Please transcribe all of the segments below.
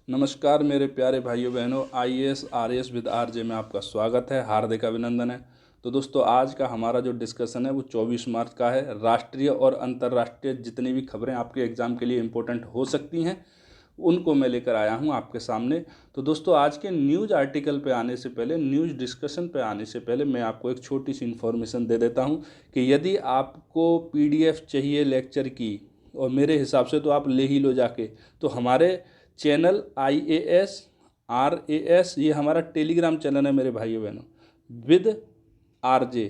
नमस्कार मेरे प्यारे भाइयों बहनों, आईएएस आरएएस विद आरजे में आपका स्वागत है, हार्दिक अभिनंदन है। तो दोस्तों, आज का हमारा जो डिस्कशन है वो 24 मार्च का है। राष्ट्रीय और अंतर्राष्ट्रीय जितनी भी खबरें आपके एग्ज़ाम के लिए इम्पोर्टेंट हो सकती हैं उनको मैं लेकर आया हूं आपके सामने। तो दोस्तों, आज के न्यूज़ आर्टिकल पे आने से पहले, न्यूज़ डिस्कशन पे आने से पहले मैं आपको एक छोटी सी इन्फॉर्मेशन दे देता हूं कि यदि आपको पीडीएफ चाहिए लेक्चर की, और मेरे हिसाब से तो आप ले ही लो जाके, तो हमारे चैनल आईएएस आरएएस, ये हमारा टेलीग्राम चैनल है मेरे भाइयों बहनों, विद आरजे।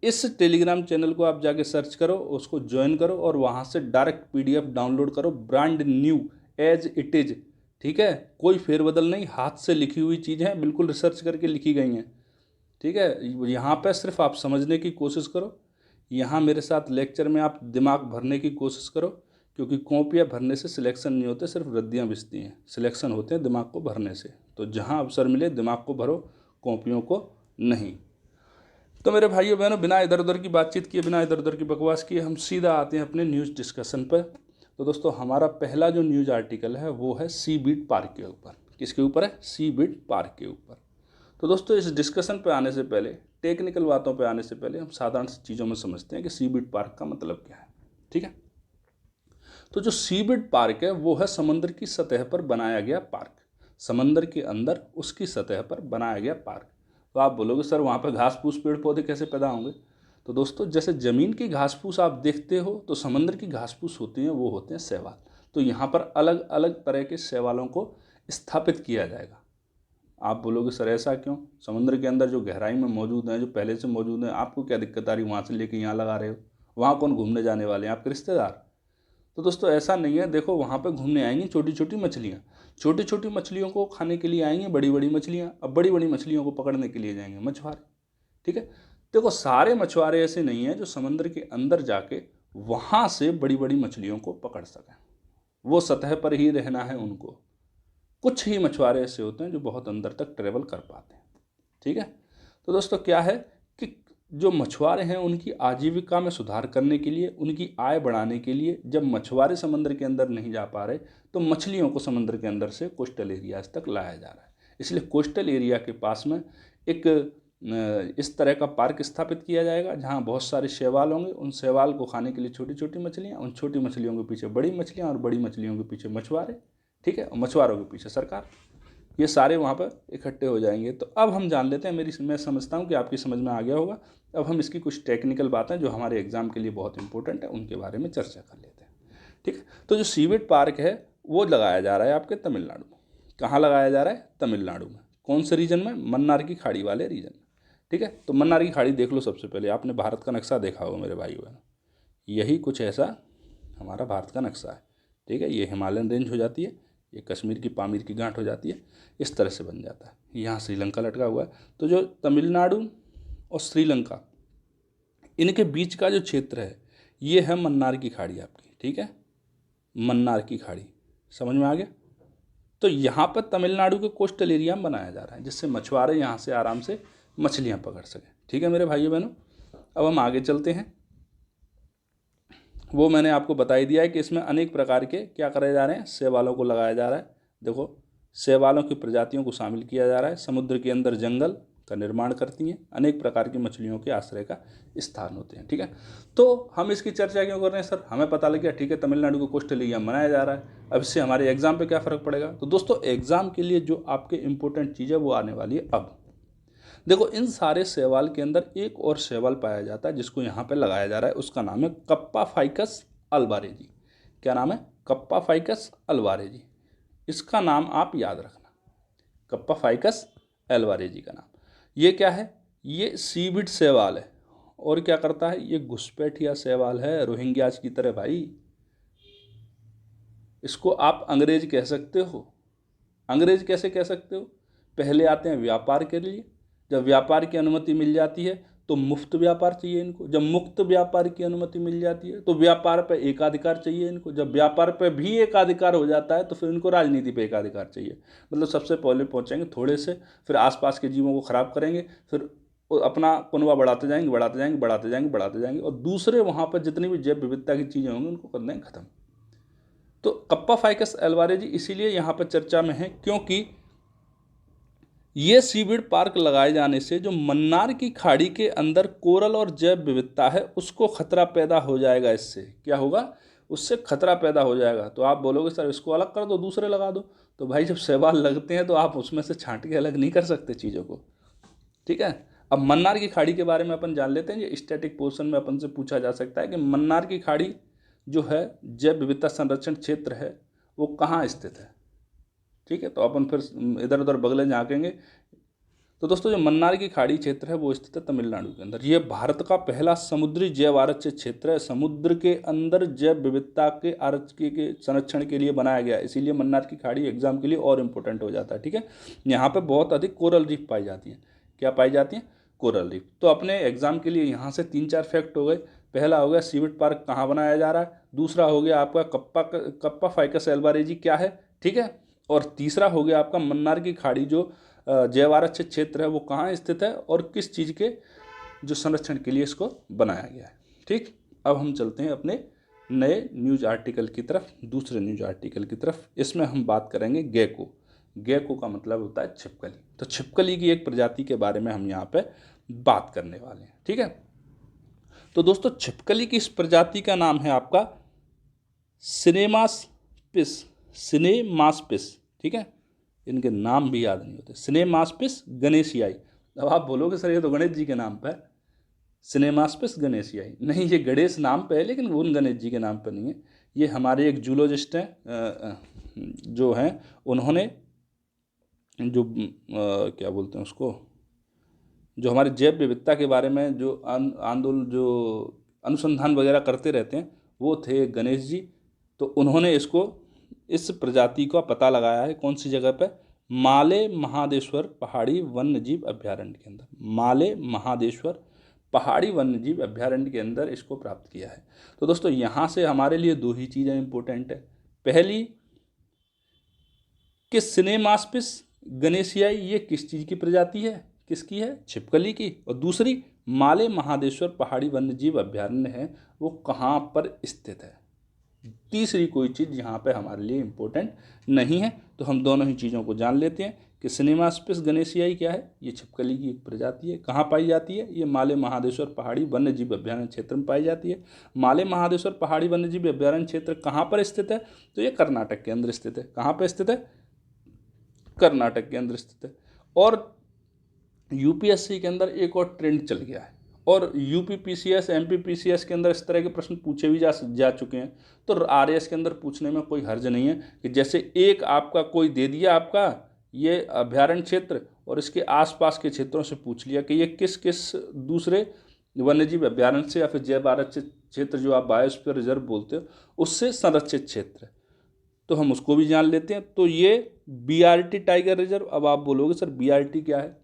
इस टेलीग्राम चैनल को आप जाके सर्च करो, उसको ज्वाइन करो और वहाँ से डायरेक्ट पीडीएफ डाउनलोड करो, brand new age it is. ठीक है, कोई फेरबदल नहीं, हाथ से लिखी हुई चीज़ें हैं, बिल्कुल रिसर्च करके लिखी गई हैं। ठीक है, यहाँ पे सिर्फ आप समझने की कोशिश करो। यहाँ मेरे साथ लेक्चर में आप दिमाग भरने की कोशिश करो, क्योंकि कॉपियाँ भरने से सिलेक्शन नहीं होते, सिर्फ रद्दियाँ बिछती हैं। सिलेक्शन होते हैं दिमाग को भरने से। तो जहाँ अवसर मिले दिमाग को भरो, कॉपियों को नहीं। तो मेरे भाइयों बहनों, बिना इधर उधर की बातचीत किए, बिना इधर उधर की बकवास किए, हम सीधा आते हैं अपने न्यूज़ डिस्कशन पर। तो दोस्तों, हमारा पहला जो न्यूज़ आर्टिकल है वो है सी बीट पार्क के ऊपर। किसके ऊपर है? सी बीट पार्क के ऊपर। तो दोस्तों, इस डिस्कशन पे आने से पहले, टेक्निकल बातों पे आने से पहले, हम साधारण सी चीज़ों में समझते हैं कि सी बीट पार्क का मतलब क्या है। ठीक है, तो जो सी बीट पार्क है वो है समंदर की सतह पर बनाया गया पार्क। समंदर के अंदर उसकी सतह पर बनाया गया पार्क। तो आप बोलोगे सर वहाँ पर घास फूस पेड़ पौधे कैसे पैदा होंगे? तो दोस्तों, जैसे ज़मीन की घास फूस आप देखते हो, तो समंदर की घास फूस होती हैं, वो होते हैं शैवाल। तो यहाँ पर अलग अलग तरह के शैवालों को स्थापित किया जाएगा। आप बोलोगे सर ऐसा क्यों? समुद्र के अंदर जो गहराई में मौजूद हैं, जो पहले से मौजूद हैं, आपको क्या दिक्कत आ रही, वहाँ से लेके यहाँ लगा रहे हो? वहाँ कौन घूमने जाने वाले हैं? आपके रिश्तेदार। तो दोस्तों, ऐसा नहीं है। देखो, वहाँ पे घूमने आएंगी छोटी छोटी मछलियाँ, छोटी छोटी मछलियों को खाने के लिए आएंगी बड़ी बड़ी मछलियाँ, अब बड़ी बड़ी मछलियों को पकड़ने के लिए जाएंगे मछुआरे। ठीक है, देखो, सारे मछुआरे ऐसे नहीं हैं जो समंदर के अंदर जाके वहाँ से बड़ी बड़ी मछलियों को पकड़ सकें। वो सतह पर ही रहना है उनको। कुछ ही मछुआरे ऐसे होते हैं जो बहुत अंदर तक ट्रेवल कर पाते हैं। ठीक है, तो दोस्तों, क्या है कि जो मछुआरे हैं उनकी आजीविका में सुधार करने के लिए, उनकी आय बढ़ाने के लिए, जब मछुआरे समंदर के अंदर नहीं जा पा रहे, तो मछलियों को समंदर के अंदर से कोस्टल एरियाज तक लाया जा रहा है। इसलिए कोस्टल एरिया के पास में एक इस तरह का पार्क स्थापित किया जाएगा, जहाँ बहुत सारे शैवाल होंगे। उन शैवाल को खाने के लिए छोटी छोटी मछलियाँ, उन छोटी मछलियों के पीछे बड़ी मछलियाँ, और बड़ी मछलियों के पीछे मछुआरे। ठीक है, और मछुआरों के पीछे सरकार। ये सारे वहाँ पर इकट्ठे हो जाएंगे। तो अब हम जान लेते हैं, मैं समझता हूँ कि आपकी समझ में आ गया होगा। अब हम इसकी कुछ टेक्निकल बातें जो हमारे एग्जाम के लिए बहुत इंपॉर्टेंट है उनके बारे में चर्चा कर लेते हैं। ठीक है, तो जो सीवेट पार्क है वो लगाया जा रहा है आपके तमिलनाडु में। कहाँ लगाया जा रहा है? तमिलनाडु में। कौन से रीजन में? मन्नार की खाड़ी वाले रीजन में। ठीक है, तो मन्नार की खाड़ी देख लो। सबसे पहले आपने भारत का नक्शा देखा होगा मेरे भाई बहनों, यही कुछ ऐसा हमारा भारत का नक्शा है। ठीक है, ये हिमालयन रेंज हो जाती है, ये कश्मीर की पामीर की गांठ हो जाती है, इस तरह से बन जाता है। यहाँ श्रीलंका लटका हुआ है। तो जो तमिलनाडु और श्रीलंका, इनके बीच का जो क्षेत्र है ये है मन्नार की खाड़ी आपकी। ठीक है, मन्नार की खाड़ी, समझ में आ गया? तो यहाँ पर तमिलनाडु के कोस्टल एरिया में बनाया जा रहा है, जिससे मछुआरे यहाँ से आराम से मछलियाँ पकड़ सकें। ठीक है मेरे भाइयों बहनों, अब हम आगे चलते हैं। वो मैंने आपको बता ही दिया है कि इसमें अनेक प्रकार के क्या करे जा रहे हैं, शैवालों को लगाया जा रहा है। देखो, शैवालों की प्रजातियों को शामिल किया जा रहा है। समुद्र के अंदर जंगल का निर्माण करती हैं, अनेक प्रकार की मछलियों के आश्रय का स्थान होते हैं। ठीक है, तो हम इसकी चर्चा क्यों कर रहे हैं सर? हमें पता लग गया, ठीक है, तमिलनाडु को कोस्टल एरिया मनाया जा रहा है। अब इससे हमारे एग्जाम पे क्या फ़र्क पड़ेगा? तो दोस्तों, एग्जाम के लिए जो आपके इंपॉर्टेंट चीज़ है वो आने वाली है। अब देखो, इन सारे शैवाल के अंदर एक और शैवाल पाया जाता है जिसको यहाँ पे लगाया जा रहा है, उसका नाम है कप्पा फाइकस अल्वारेजी। क्या नाम है? Kappaphycus alvarezii. इसका नाम आप याद रखना, कप्पा फाइकस अल्वारेजी का नाम। ये क्या है? ये सीविड शैवाल है। और क्या करता है? ये घुसपैठिया शैवाल है, रोहिंग्याज की तरह भाई। इसको आप अंग्रेज कह सकते हो। अंग्रेज कैसे कह सकते हो? पहले आते हैं व्यापार के लिए, जब व्यापार की अनुमति मिल जाती है तो मुफ्त व्यापार चाहिए इनको, जब मुक्त व्यापार की अनुमति मिल जाती है तो व्यापार पर एकाधिकार चाहिए इनको, जब व्यापार पर भी एकाधिकार हो जाता है तो फिर इनको राजनीति पर एकाधिकार चाहिए। मतलब सबसे पहले पहुंचेंगे थोड़े से, फिर आसपास के जीवों को खराब करेंगे, फिर अपना कुनबा बढ़ाते जाएंगे, बढ़ाते जाएंगे, बढ़ाते जाएंगे, बढ़ाते जाएंगे, और दूसरे वहाँ पर जितनी भी जैव विविधता की चीज़ें होंगी उनको कर देंगे खत्म। तो कप्पा फाइकस एल्वारेजी इसीलिए यहाँ पर चर्चा में है क्योंकि ये सीवीड पार्क लगाए जाने से जो मन्नार की खाड़ी के अंदर कोरल और जैव विविधता है उसको खतरा पैदा हो जाएगा। इससे क्या होगा, उससे खतरा पैदा हो जाएगा। तो आप बोलोगे सर इसको अलग कर दो, दूसरे लगा दो। तो भाई जब शैवाल लगते हैं तो आप उसमें से छांट के अलग नहीं कर सकते चीज़ों को, ठीक है। अब मन्नार की खाड़ी के बारे में अपन जान लेते हैं। ये स्टैटिक पोर्शन में अपन से पूछा जा सकता है कि मन्नार की खाड़ी जो है जैव विविधता संरक्षण क्षेत्र है वो कहाँ स्थित है, ठीक है। तो अपन फिर इधर उधर बगले झाँकेंगे। तो दोस्तों जो मन्नार की खाड़ी क्षेत्र है वो स्थित है तमिलनाडु के अंदर। ये भारत का पहला समुद्री जैव आरक्षित क्षेत्र है। समुद्र के अंदर जैव विविधता के आरक्षी के संरक्षण के लिए बनाया गया, इसीलिए मन्नार की खाड़ी एग्जाम के लिए और इम्पोर्टेंट हो जाता है, ठीक है। यहाँ पे बहुत अधिक कोरल रीफ पाई जाती है। क्या पाई जाती है? Coral reef. तो अपने एग्जाम के लिए यहाँ से 3-4 फैक्ट हो गए। पहला हो गया सीवीड पार्क कहाँ बनाया जा रहा है, दूसरा हो गया आपका कप्पा फाइकस एल्वारेजी क्या है, ठीक है, और तीसरा हो गया आपका मन्नार की खाड़ी जो जैव आरक्षित क्षेत्र है वो कहाँ स्थित है और किस चीज़ के जो संरक्षण के लिए इसको बनाया गया है, ठीक। अब हम चलते हैं अपने नए न्यूज़ आर्टिकल की तरफ, दूसरे न्यूज़ आर्टिकल की तरफ। इसमें हम बात करेंगे गेको। गेको का मतलब होता है छिपकली। तो छिपकली की एक प्रजाति के बारे में हम यहाँ पे बात करने वाले हैं, ठीक है। तो दोस्तों छिपकली की इस प्रजाति का नाम है आपका सिनेमास्पिस, ठीक है। इनके नाम भी याद नहीं होते। सिनेमास्पिस गणेशियाई। अब आप बोलोगे सर ये तो गणेश जी के नाम पर है। सिनेमास्पिस गणेशियाई नहीं, ये गणेश नाम पे है लेकिन उन गणेश जी के नाम पर नहीं है। ये हमारे एक जूलॉजिस्ट हैं जो हैं, उन्होंने जो क्या बोलते हैं उसको, जो हमारे जैव विविधता के बारे में जो आंदोलन जो अनुसंधान वगैरह करते रहते हैं वो थे गणेश जी। तो उन्होंने इसको इस प्रजाति का पता लगाया है कौन सी जगह पे, माले महादेश्वर पहाड़ी वन्यजीव अभ्यारण्य के अंदर। माले महादेश्वर पहाड़ी वन्यजीव अभ्यारण्य के अंदर इसको प्राप्त किया है। तो दोस्तों यहाँ से हमारे लिए दो ही चीज़ें इंपॉर्टेंट है। पहली कि सिनेमास्पिस गणेशियाई ये किस चीज़ की प्रजाति है, किसकी है, छिपकली की। और दूसरी माले महादेश्वर पहाड़ी वन्यजीव अभ्यारण्य है वो कहाँ पर स्थित है। तीसरी कोई चीज़ यहाँ पे हमारे लिए इम्पोर्टेंट नहीं है। तो हम दोनों ही चीज़ों को जान लेते हैं कि सिनेमास्पिस गणेशियाई क्या है, ये छिपकली की एक प्रजाति है। कहाँ पाई जाती है, ये माले महादेश्वर पहाड़ी वन्यजीव अभ्यारण्य क्षेत्र में पाई जाती है। माले महादेश्वर पहाड़ी वन्यजीव अभ्यारण्य क्षेत्र कहाँ पर स्थित है, तो ये कर्नाटक के अंदर स्थित है। कहाँ पर स्थित है, कर्नाटक के अंदर स्थित है। और यूपीएससी के अंदर एक और ट्रेंड चल गया है, और यूपीपीसीएस एमपीपीसीएस के अंदर इस तरह के प्रश्न पूछे भी जा चुके हैं। तो आरएएस के अंदर पूछने में कोई हर्ज नहीं है कि जैसे एक आपका कोई दे दिया आपका ये अभ्यारण्य क्षेत्र और इसके आसपास के क्षेत्रों से पूछ लिया कि ये किस किस दूसरे वन्यजीव अभ्यारण्य से या फिर जैव आरक्षित क्षेत्र जो आप बायोस्फीयर रिजर्व बोलते हो उससे संरक्षित क्षेत्र है, तो हम उसको भी जान लेते हैं। तो ये बीआरटी टाइगर रिजर्व। अब आप बोलोगे सर बीआरटी क्या है,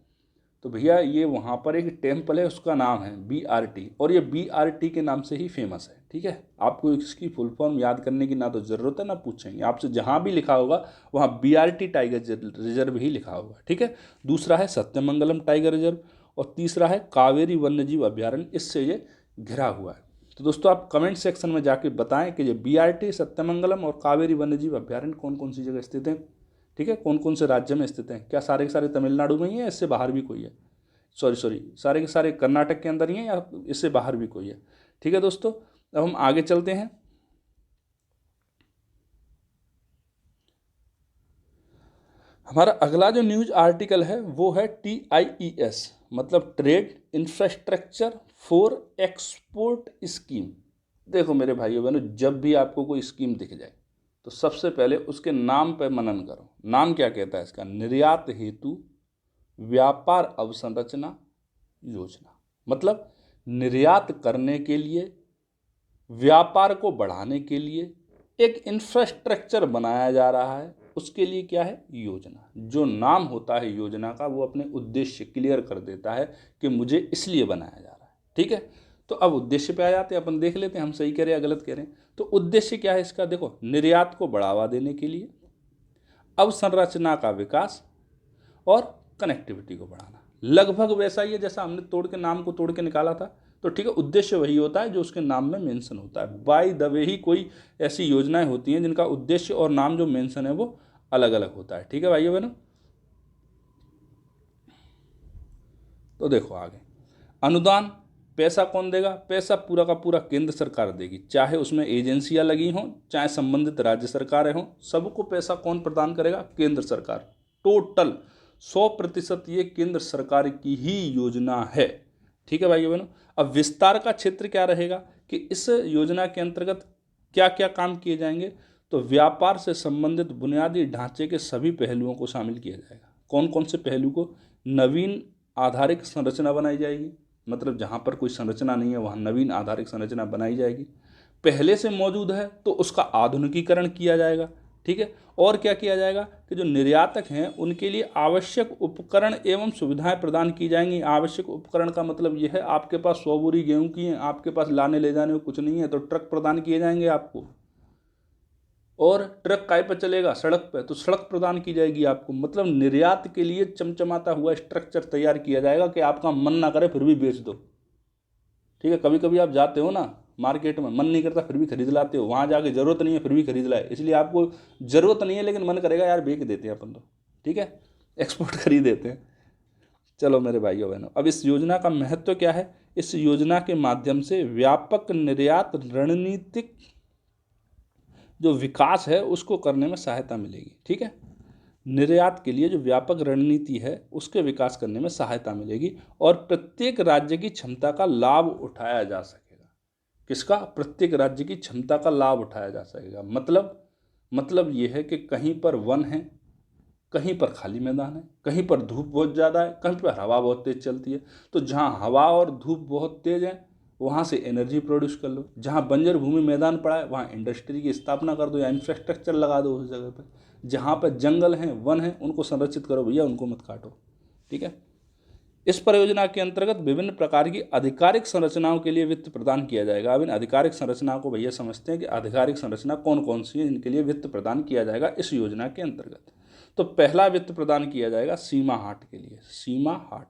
तो भैया ये वहाँ पर एक टेम्पल है उसका नाम है बीआरटी, और ये बीआरटी के नाम से ही फेमस है, ठीक है। आपको इसकी फुल फॉर्म याद करने की ना तो ज़रूरत है ना पूछेंगे आपसे, जहाँ भी लिखा होगा वहाँ बीआरटी टाइगर रिजर्व ही लिखा होगा, ठीक है। दूसरा है सत्यमंगलम टाइगर रिजर्व और तीसरा है कावेरी वन्यजीव अभ्यारण्य, इससे ये घिरा हुआ है। तो दोस्तों आप कमेंट सेक्शन में जाके बताएं कि ये बीआरटी, सत्यमंगलम और कावेरी वन्यजीव अभ्यारण्य कौन कौन सी जगह स्थित हैं, ठीक है, कौन कौन से राज्य में स्थित हैं। क्या सारे के सारे तमिलनाडु में ही है, इससे बाहर भी कोई है, सॉरी सारे के सारे कर्नाटक के अंदर ही हैं या इससे बाहर भी कोई है, ठीक है दोस्तों। अब हम आगे चलते हैं। हमारा अगला जो न्यूज़ आर्टिकल है वो है TIES मतलब trade infrastructure for export scheme. देखो मेरे भाइयों बहनों, जब भी आपको कोई स्कीम दिख जाए तो सबसे पहले उसके नाम पर मनन करो। नाम क्या कहता है इसका, निर्यात हेतु व्यापार अवसंरचना योजना। मतलब निर्यात करने के लिए, व्यापार को बढ़ाने के लिए एक इंफ्रास्ट्रक्चर बनाया जा रहा है, उसके लिए क्या है, योजना। जो नाम होता है योजना का वो अपने उद्देश्य क्लियर कर देता है कि मुझे इसलिए बनाया जा रहा है, ठीक है। तो अब उद्देश्य पे आ जाते हैं, अपन देख लेते हैं हम सही कह रहे हैं या गलत कह रहे हैं। तो उद्देश्य क्या है इसका, देखो, निर्यात को बढ़ावा देने के लिए, अवसंरचना का विकास और कनेक्टिविटी को बढ़ाना। लगभग वैसा ही है जैसा हमने तोड़ के नाम को तोड़ के निकाला था। तो ठीक है, उद्देश्य वही होता है जो उसके नाम में मेंशन होता है। बाय द वे ही कोई ऐसी योजनाएं होती हैं जिनका उद्देश्य और नाम जो मेंशन है वो अलग अलग होता है। ठीक है भाइयों बहनों, तो देखो आगे, अनुदान पैसा कौन देगा? पैसा पूरा का पूरा केंद्र सरकार देगी, चाहे उसमें एजेंसियां लगी हों, चाहे संबंधित राज्य सरकारें हों, सबको पैसा कौन प्रदान करेगा? केंद्र सरकार। टोटल 100% ये केंद्र सरकार की ही योजना है। ठीक है भाइयों बहनों, अब विस्तार का क्षेत्र क्या रहेगा कि इस योजना के अंतर्गत क्या क्या काम किए जाएंगे? तो व्यापार से संबंधित बुनियादी ढांचे के सभी पहलुओं को शामिल किया जाएगा। कौन कौन से पहलू को? नवीन आधारिक संरचना बनाई जाएगी, मतलब जहाँ पर कोई संरचना नहीं है वहाँ नवीन आधारिक संरचना बनाई जाएगी। पहले से मौजूद है तो उसका आधुनिकीकरण किया जाएगा। ठीक है, और क्या किया जाएगा कि जो निर्यातक हैं उनके लिए आवश्यक उपकरण एवं सुविधाएं प्रदान की जाएंगी। आवश्यक उपकरण का मतलब यह है, आपके पास 100 बोरी गेहूं की है, आपके पास लाने ले जाने को कुछ नहीं है, तो ट्रक प्रदान किए जाएंगे आपको। और ट्रक काय पर चलेगा? सड़क पर, तो सड़क प्रदान की जाएगी आपको। मतलब निर्यात के लिए चमचमाता हुआ स्ट्रक्चर तैयार किया जाएगा कि आपका मन ना करे फिर भी बेच दो। ठीक है, कभी कभी आप जाते हो ना मार्केट में, मन नहीं करता फिर भी खरीद लाते हो, वहाँ जाके जरूरत नहीं है फिर भी खरीद लाए, इसलिए आपको जरूरत नहीं है लेकिन मन करेगा यार बेच देते हैं अपन तो। ठीक है, एक्सपोर्ट खरीद देते हैं। चलो मेरे भाइयों बहनों, अब इस योजना का महत्व क्या है? इस योजना के माध्यम से व्यापक निर्यात रणनीतिक जो विकास है उसको करने में सहायता मिलेगी। ठीक है, निर्यात के लिए जो व्यापक रणनीति है उसके विकास करने में सहायता मिलेगी और प्रत्येक राज्य की क्षमता का लाभ उठाया जा सकेगा। किसका? प्रत्येक राज्य की क्षमता का लाभ उठाया जा सकेगा। मतलब ये है कि कहीं पर वन है, कहीं पर खाली मैदान है, कहीं पर धूप बहुत ज़्यादा है, कहीं पर हवा बहुत तेज़ चलती है। तो जहाँ हवा और धूप बहुत तेज़ है वहाँ से एनर्जी प्रोड्यूस कर लो, जहाँ बंजर भूमि मैदान पड़ा है वहाँ इंडस्ट्री की स्थापना कर दो या इंफ्रास्ट्रक्चर लगा दो उस जगह पर। जहाँ पर जंगल हैं, वन हैं, उनको संरक्षित करो भैया, उनको मत काटो। ठीक है, इस परियोजना के अंतर्गत विभिन्न प्रकार की आधिकारिक संरचनाओं के लिए वित्त प्रदान किया जाएगा। अब इन आधिकारिक संरचनाओं को भैया समझते हैं कि आधिकारिक संरचना कौन कौन सी है, इनके लिए वित्त प्रदान किया जाएगा इस योजना के अंतर्गत। तो पहला वित्त प्रदान किया जाएगा सीमा हाट के लिए। सीमा हाट,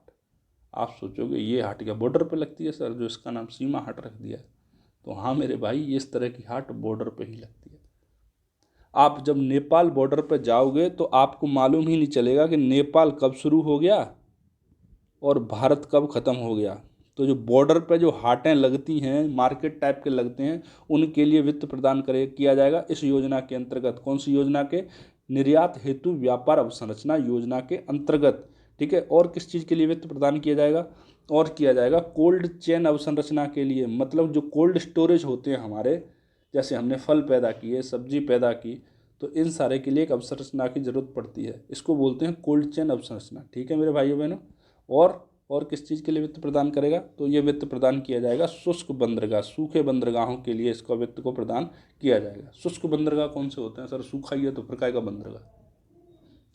आप सोचोगे ये हाट क्या बॉर्डर पे लगती है सर, जो इसका नाम सीमा हाट रख दिया है? तो हाँ मेरे भाई, इस तरह की हाट बॉर्डर पे ही लगती है। आप जब नेपाल बॉर्डर पर जाओगे तो आपको मालूम ही नहीं चलेगा कि नेपाल कब शुरू हो गया और भारत कब ख़त्म हो गया। तो जो बॉर्डर पे जो हाटें लगती हैं, मार्केट टाइप के लगते हैं, उनके लिए वित्त प्रदान किया जाएगा इस योजना के अंतर्गत। कौन सी योजना के? निर्यात हेतु व्यापार अवसंरचना योजना के अंतर्गत। ठीक है, और किस चीज़ के लिए वित्त प्रदान किया जाएगा? और किया जाएगा कोल्ड चेन अवसंरचना के लिए। मतलब जो कोल्ड स्टोरेज होते हैं हमारे, जैसे हमने फल पैदा किए, सब्जी पैदा की, तो इन सारे के लिए एक अवसंरचना की जरूरत पड़ती है, इसको बोलते हैं कोल्ड चेन अवसंरचना। ठीक है मेरे भाइयों बहनों, और किस चीज़ के लिए वित्त प्रदान करेगा? तो ये वित्त प्रदान किया जाएगा शुष्क बंदरगाह, सूखे बंदरगाहों के लिए इसका वित्त को प्रदान किया जाएगा। शुष्क बंदरगाह कौन से होते हैं सर? सूखा ही है तो फिर काय का बंदरगाह?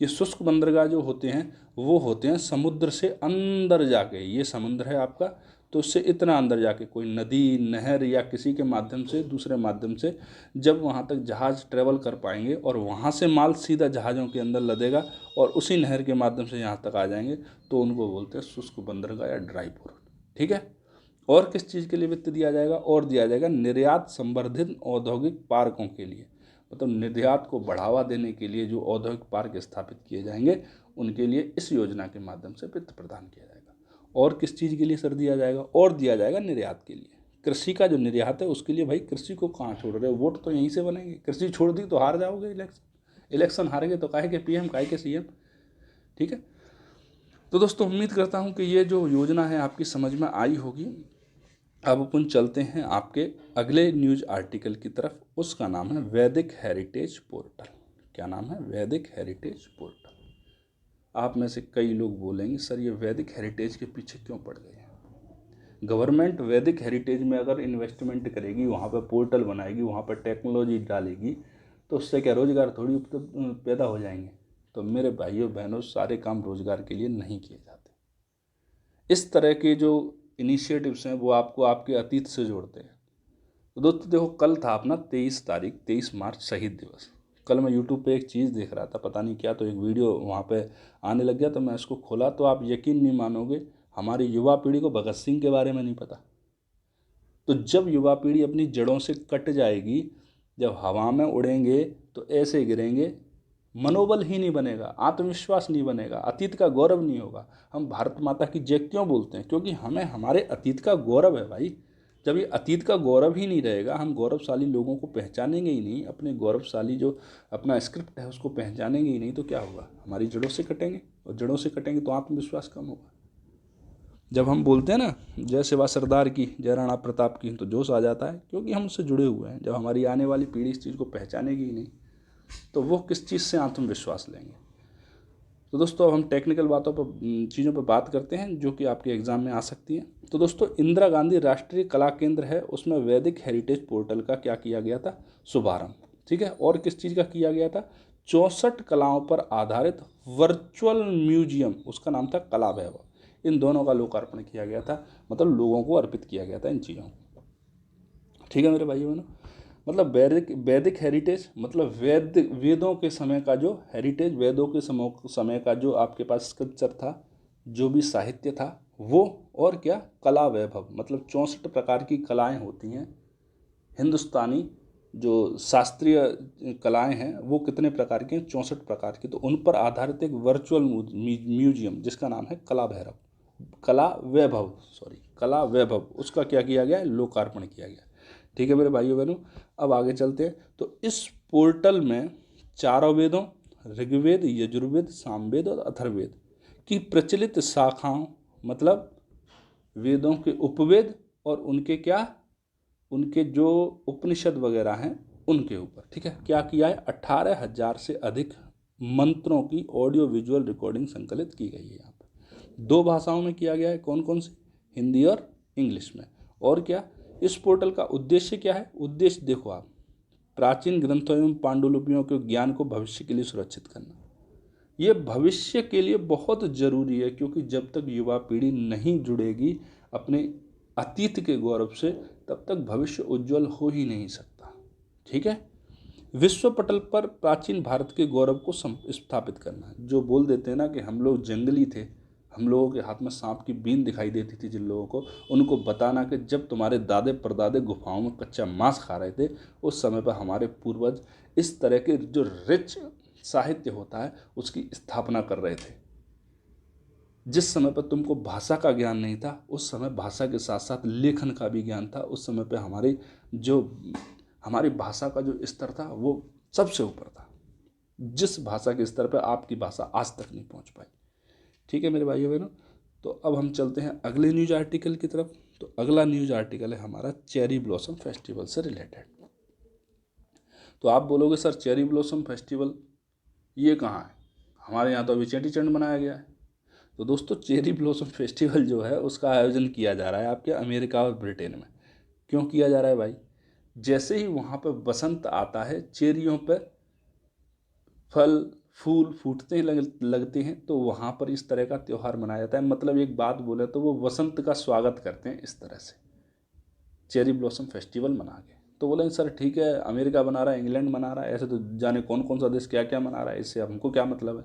ये शुष्क बंदरगाह जो होते हैं वो होते हैं समुद्र से अंदर जाके, ये समुद्र है आपका, तो उससे इतना अंदर जाके कोई नदी, नहर या किसी के माध्यम से, दूसरे माध्यम से जब वहाँ तक जहाज़ ट्रेवल कर पाएंगे और वहाँ से माल सीधा जहाज़ों के अंदर लदेगा और उसी नहर के माध्यम से यहाँ तक आ जाएंगे, तो उनको बोलते हैं शुष्क बंदरगाह या ड्राई पोर्ट। ठीक है, और किस चीज़ के लिए वित्त दिया जाएगा? और दिया जाएगा निर्यात संवर्धित औद्योगिक पार्कों के लिए। मतलब निर्यात को बढ़ावा देने के लिए जो औद्योगिक पार्क स्थापित किए जाएंगे उनके लिए इस योजना के माध्यम से वित्त प्रदान किया जाएगा। और किस चीज़ के लिए सर दिया जाएगा? और दिया जाएगा निर्यात के लिए। कृषि का जो निर्यात है उसके लिए भाई, कृषि को कहाँ छोड़ रहे हो? वोट तो यहीं से बनेंगे। कृषि छोड़ दी तो हार जाओगे इलेक्शन हारेंगे तो काहे के पीएम, काहे के सीएम। ठीक है, तो दोस्तों उम्मीद करता हूँ कि ये जो योजना है आपकी समझ में आई होगी। अब अपन चलते हैं आपके अगले न्यूज़ आर्टिकल की तरफ। उसका नाम है वैदिक हेरिटेज पोर्टल। क्या नाम है? वैदिक हेरिटेज पोर्टल। आप में से कई लोग बोलेंगे सर ये वैदिक हेरिटेज के पीछे क्यों पड़ गए हैं? गवर्नमेंट वैदिक हेरिटेज में अगर इन्वेस्टमेंट करेगी, वहाँ पर पोर्टल बनाएगी, वहाँ पर टेक्नोलॉजी डालेगी, तो उससे क्या रोज़गार थोड़ी पैदा हो जाएंगे? तो मेरे भाइयों बहनों, सारे काम रोज़गार के लिए नहीं किए जाते। इस तरह के जो इनिशिएटिव्स हैं वो आपको आपके अतीत से जोड़ते हैं। तो दोस्तों देखो, कल था अपना 23 मार्च शहीद दिवस। कल मैं यूट्यूब पे एक चीज़ देख रहा था, पता नहीं क्या, तो एक वीडियो वहाँ पे आने लग गया, तो मैं इसको खोला तो आप यकीन नहीं मानोगे, हमारी युवा पीढ़ी को भगत सिंह के बारे में नहीं पता। तो जब युवा पीढ़ी अपनी जड़ों से कट जाएगी, जब हवा में उड़ेंगे तो ऐसे गिरेंगे, मनोबल ही नहीं बनेगा, आत्मविश्वास नहीं बनेगा, अतीत का गौरव नहीं होगा। हम भारत माता की जय क्यों बोलते हैं? क्योंकि हमें हमारे अतीत का गौरव है भाई। जब ये अतीत का गौरव ही नहीं रहेगा, हम गौरवशाली लोगों को पहचानेंगे ही नहीं, अपने गौरवशाली जो अपना स्क्रिप्ट है उसको पहचानेंगे ही नहीं, तो क्या होगा? हमारी जड़ों से कटेंगे, और जड़ों से कटेंगे तो आत्मविश्वास कम होगा। जब हम बोलते हैं ना जय सेवा सरदार की, जय राणा प्रताप की, तो जोश आ जाता है, क्योंकि हम उससे जुड़े हुए हैं। जब हमारी आने वाली पीढ़ी इस चीज़ को पहचानेगी ही नहीं, तो वो किस चीज़ से आत्मविश्वास लेंगे? तो दोस्तों अब हम टेक्निकल बातों पर, चीज़ों पर बात करते हैं जो कि आपके एग्जाम में आ सकती हैं। तो दोस्तों इंदिरा गांधी राष्ट्रीय कला केंद्र है, उसमें वैदिक हेरिटेज पोर्टल का क्या किया गया था? शुभारंभ। ठीक है, और किस चीज़ का किया गया था? 64 कलाओं पर आधारित वर्चुअल म्यूजियम, उसका नाम था कला वैभव। इन दोनों का लोकार्पण किया गया था, मतलब लोगों को अर्पित किया गया था इन चीज़ों को। ठीक है मेरे भाइयों बहनों, मतलब वैदिक हेरिटेज मतलब वेदों के समय का जो हेरिटेज, वेदों के समय का जो आपके पास स्क्रिप्चर था, जो भी साहित्य था वो, और क्या? कला वैभव, मतलब 64 प्रकार की कलाएं होती हैं हिंदुस्तानी, जो शास्त्रीय कलाएं हैं वो कितने प्रकार की हैं? 64 प्रकार की। तो उन पर आधारित एक वर्चुअल म्यूजियम जिसका नाम है कला वैभव, उसका क्या किया गया है? लोकार्पण किया गया। ठीक है मेरे भाइयों बहनों, अब आगे चलते हैं। तो इस पोर्टल में चारों वेदों, ऋग्वेद, यजुर्वेद, सामवेद और अथर्ववेद की प्रचलित शाखाओं, मतलब वेदों के उपवेद और उनके क्या, उनके जो उपनिषद वगैरह हैं उनके ऊपर, ठीक है, क्या किया है? 18,000 से अधिक मंत्रों की ऑडियो विजुअल रिकॉर्डिंग संकलित की गई है। यहाँ पर 2 भाषाओं में किया गया है, कौन कौन सी? हिंदी और इंग्लिश में। और क्या इस पोर्टल का उद्देश्य क्या है? उद्देश्य देखो आप, प्राचीन ग्रंथों एवं पांडुलिपियों के ज्ञान को भविष्य के लिए सुरक्षित करना। ये भविष्य के लिए बहुत जरूरी है, क्योंकि जब तक युवा पीढ़ी नहीं जुड़ेगी अपने अतीत के गौरव से, तब तक भविष्य उज्जवल हो ही नहीं सकता। ठीक है, विश्व पटल पर प्राचीन भारत के गौरव को स्थापित करना। जो बोल देते हैं ना कि हम लोग जंगली थे, हम लोगों के हाथ में सांप की बीन दिखाई देती थी जिन लोगों को, उनको बताना कि जब तुम्हारे दादे परदादे गुफाओं में कच्चा मांस खा रहे थे, उस समय पर हमारे पूर्वज इस तरह के जो रिच साहित्य होता है उसकी स्थापना कर रहे थे। जिस समय पर तुमको भाषा का ज्ञान नहीं था, उस समय भाषा के साथ साथ लेखन का भी ज्ञान था। उस समय पे हमारी भाषा का जो स्तर था वो सबसे ऊपर था, जिस भाषा के स्तर पर आपकी भाषा आज तक नहीं पहुंच पाई। ठीक है मेरे भाइयों बहनों, तो अब हम चलते हैं अगले न्यूज आर्टिकल की तरफ। तो अगला न्यूज आर्टिकल है हमारा चेरी ब्लॉसम फेस्टिवल से रिलेटेड। तो आप बोलोगे सर चेरी ब्लॉसम फेस्टिवल ये कहाँ है? हमारे यहाँ तो अभी चेटी चंड मनाया गया है। तो दोस्तों चेरी ब्लॉसम फेस्टिवल जो है उसका आयोजन किया जा रहा है आपके अमेरिका और ब्रिटेन में। क्यों किया जा रहा है भाई? जैसे ही वहाँ पर बसंत आता है, चेरियों पर फल फूल फूटते लगते हैं, तो वहाँ पर इस तरह का त्यौहार मनाया जाता है। मतलब एक बात बोले तो वो वसंत का स्वागत करते हैं इस तरह से, चेरी ब्लॉसम फेस्टिवल मना के। तो बोले सर ठीक है, अमेरिका मना रहा है, इंग्लैंड मना रहा है, ऐसे तो जाने कौन कौन सा देश क्या क्या मना रहा है, इससे हमको क्या मतलब है?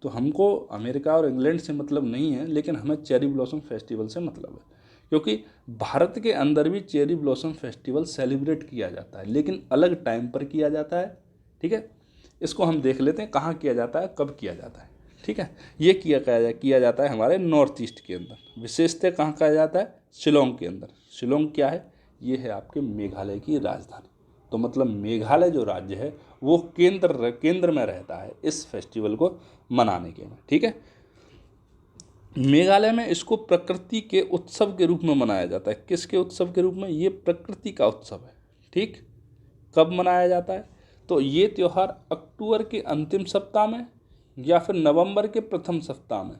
तो हमको अमेरिका और इंग्लैंड से मतलब नहीं है, लेकिन हमें चेरी ब्लॉसम फेस्टिवल से मतलब है। क्योंकि भारत के अंदर भी चेरी ब्लॉसम फेस्टिवल सेलिब्रेट किया जाता है, लेकिन अलग टाइम पर किया जाता है। ठीक है, इसको हम देख लेते हैं कहाँ किया जाता है, कब किया जाता है। ठीक है, ये किया जाता है हमारे नॉर्थ ईस्ट के अंदर। विशेषतः कहाँ किया जाता है? शिलोंग के अंदर। शिलोंग क्या है? ये है आपके मेघालय की राजधानी। तो मतलब मेघालय जो राज्य है वो केंद्र में रहता है इस फेस्टिवल को मनाने के में। ठीक है, मेघालय में इसको प्रकृति के उत्सव के रूप में मनाया जाता है। किसके उत्सव के रूप में? ये प्रकृति का उत्सव है। ठीक, कब मनाया जाता है? तो ये त्यौहार अक्टूबर के अंतिम सप्ताह में या फिर नवंबर के प्रथम सप्ताह में,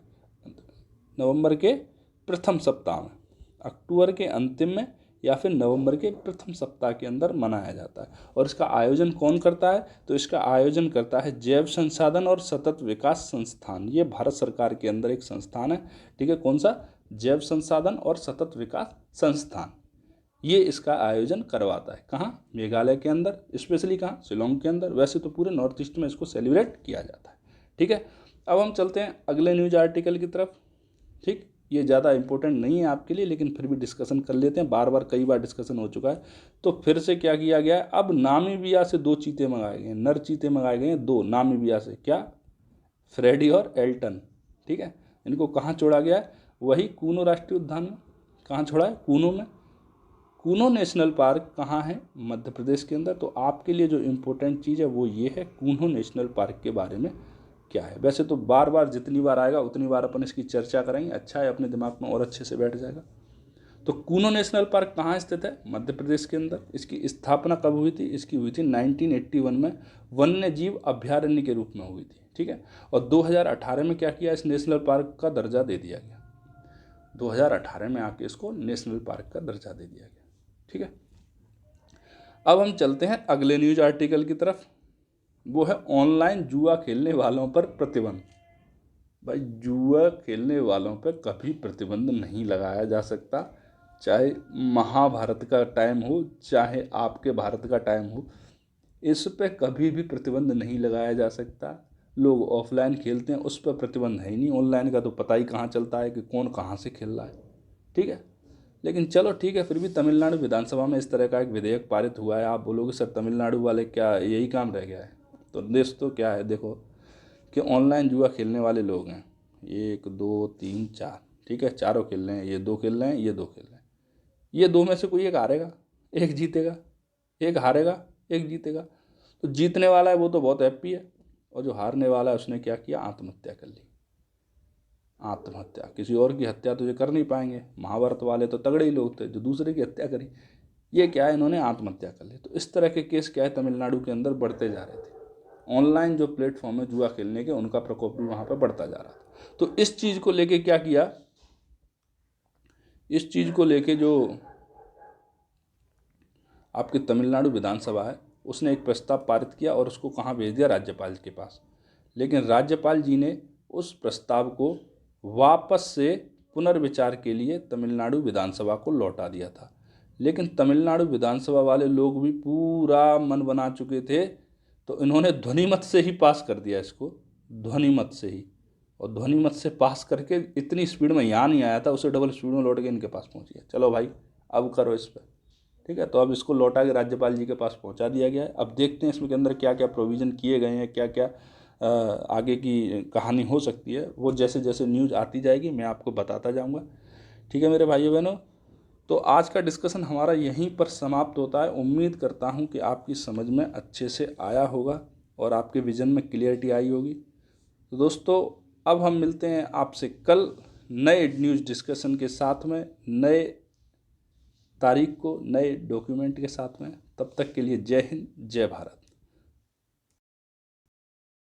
अक्टूबर के अंतिम में या फिर नवंबर के प्रथम सप्ताह के अंदर मनाया जाता है। और इसका आयोजन कौन करता है? तो इसका आयोजन करता है जैव संसाधन और सतत विकास संस्थान। ये भारत सरकार के अंदर एक संस्थान है। ठीक है, कौन सा? जैव संसाधन और सतत विकास संस्थान। ये इसका आयोजन करवाता है। कहाँ? मेघालय के अंदर, स्पेशली कहाँ? शिलोंग के अंदर। वैसे तो पूरे नॉर्थ ईस्ट में इसको सेलिब्रेट किया जाता है। ठीक है, अब हम चलते हैं अगले न्यूज आर्टिकल की तरफ। ठीक, ये ज़्यादा इंपॉर्टेंट नहीं है आपके लिए, लेकिन फिर भी डिस्कशन कर लेते हैं, बार बार कई बार डिस्कशन हो चुका है। तो फिर से क्या किया गया है, अब नामीबिया से 2 चीते मंगाए गए हैं, नर चीते मंगाए गए हैं 2 नामीबिया से, क्या, फ्रेडी और एल्टन। ठीक है, इनको कहाँ छोड़ा गया है, वही कूनो राष्ट्रीय उद्यान में। कहाँ छोड़ा है, कूनो में। कूनो नेशनल पार्क कहाँ है, मध्य प्रदेश के अंदर। तो आपके लिए जो इम्पोर्टेंट चीज़ है वो ये है, कूनो नेशनल पार्क के बारे में क्या है। वैसे तो बार बार जितनी बार आएगा उतनी बार अपन इसकी चर्चा करेंगे, अच्छा है, अपने दिमाग में और अच्छे से बैठ जाएगा। तो कूनो नेशनल पार्क कहाँ स्थित है, मध्य प्रदेश के अंदर। इसकी स्थापना कब हुई थी, इसकी हुई थी 1981 में, वन्य जीव अभ्यारण्य के रूप में हुई थी। ठीक है, और 2018 में क्या किया, इस नेशनल पार्क का दर्जा दे दिया गया। 2018 में आके इसको नेशनल पार्क का दर्जा दे दिया गया। ठीक है, अब हम चलते हैं अगले न्यूज आर्टिकल की तरफ। वो है ऑनलाइन जुआ खेलने वालों पर प्रतिबंध। भाई, जुआ खेलने वालों पर कभी प्रतिबंध नहीं लगाया जा सकता, चाहे महाभारत का टाइम हो चाहे आपके भारत का टाइम हो, इस पर कभी भी प्रतिबंध नहीं लगाया जा सकता। लोग ऑफलाइन खेलते हैं, उस पर प्रतिबंध है ही नहीं। ऑनलाइन का तो पता ही कहाँ चलता है कि कौन कहाँ से खेल रहा है। ठीक है, लेकिन चलो ठीक है, फिर भी तमिलनाडु विधानसभा में इस तरह का एक विधेयक पारित हुआ है। आप बोलोगे सर तमिलनाडु वाले क्या यही काम रह गया है, तो देश तो क्या है, देखो कि ऑनलाइन जुआ खेलने वाले लोग हैं 1 2 3 4। ठीक है, चारों खेल रहे हैं, ये 2 खेल रहे हैं, ये 2 खेल रहे हैं। ये 2 में से कोई एक हारेगा, एक जीतेगा, एक हारेगा, एक जीतेगा। तो जीतने वाला है वो तो बहुत हैप्पी है, और जो हारने वाला है उसने क्या किया, आत्महत्या कर ली। आत्महत्या, किसी और की हत्या तो ये कर नहीं पाएंगे, महाभारत वाले तो तगड़े ही लोग थे, जो दूसरे की हत्या करी। ये क्या है, इन्होंने आत्महत्या कर ली। तो इस तरह के केस क्या है, तमिलनाडु के अंदर बढ़ते जा रहे थे। ऑनलाइन जो प्लेटफॉर्म है जुआ खेलने के, उनका प्रकोप भी वहाँ पर बढ़ता जा रहा था। तो इस चीज़ को लेके क्या किया, इस चीज़ को लेके जो आपकी तमिलनाडु विधानसभा है उसने एक प्रस्ताव पारित किया और उसको कहाँ भेज दिया, राज्यपाल के पास। लेकिन राज्यपाल जी ने उस प्रस्ताव को वापस से पुनर्विचार के लिए तमिलनाडु विधानसभा को लौटा दिया था। लेकिन तमिलनाडु विधानसभा वाले लोग भी पूरा मन बना चुके थे, तो इन्होंने ध्वनिमत से ही पास कर दिया इसको, ध्वनिमत से ही। और ध्वनिमत से पास करके इतनी स्पीड में यहाँ नहीं आया था, उससे डबल स्पीड में लौट के इनके पास पहुँच गया। चलो भाई अब करो इस पर। ठीक है, तो अब इसको लौटा के राज्यपाल जी के पास पहुंचा दिया गया है। अब देखते हैं इसमें के अंदर क्या क्या प्रोविज़न किए गए हैं, क्या क्या आगे की कहानी हो सकती है, वो जैसे जैसे न्यूज़ आती जाएगी मैं आपको बताता जाऊंगा। ठीक है मेरे भाइयों बहनों, तो आज का डिस्कशन हमारा यहीं पर समाप्त होता है। उम्मीद करता हूं कि आपकी समझ में अच्छे से आया होगा और आपके विजन में क्लियरिटी आई होगी। तो दोस्तों, अब हम मिलते हैं आपसे कल नए न्यूज़ डिस्कशन के साथ में, नए तारीख को, नए डॉक्यूमेंट के साथ में। तब तक के लिए जय हिंद, जय भारत।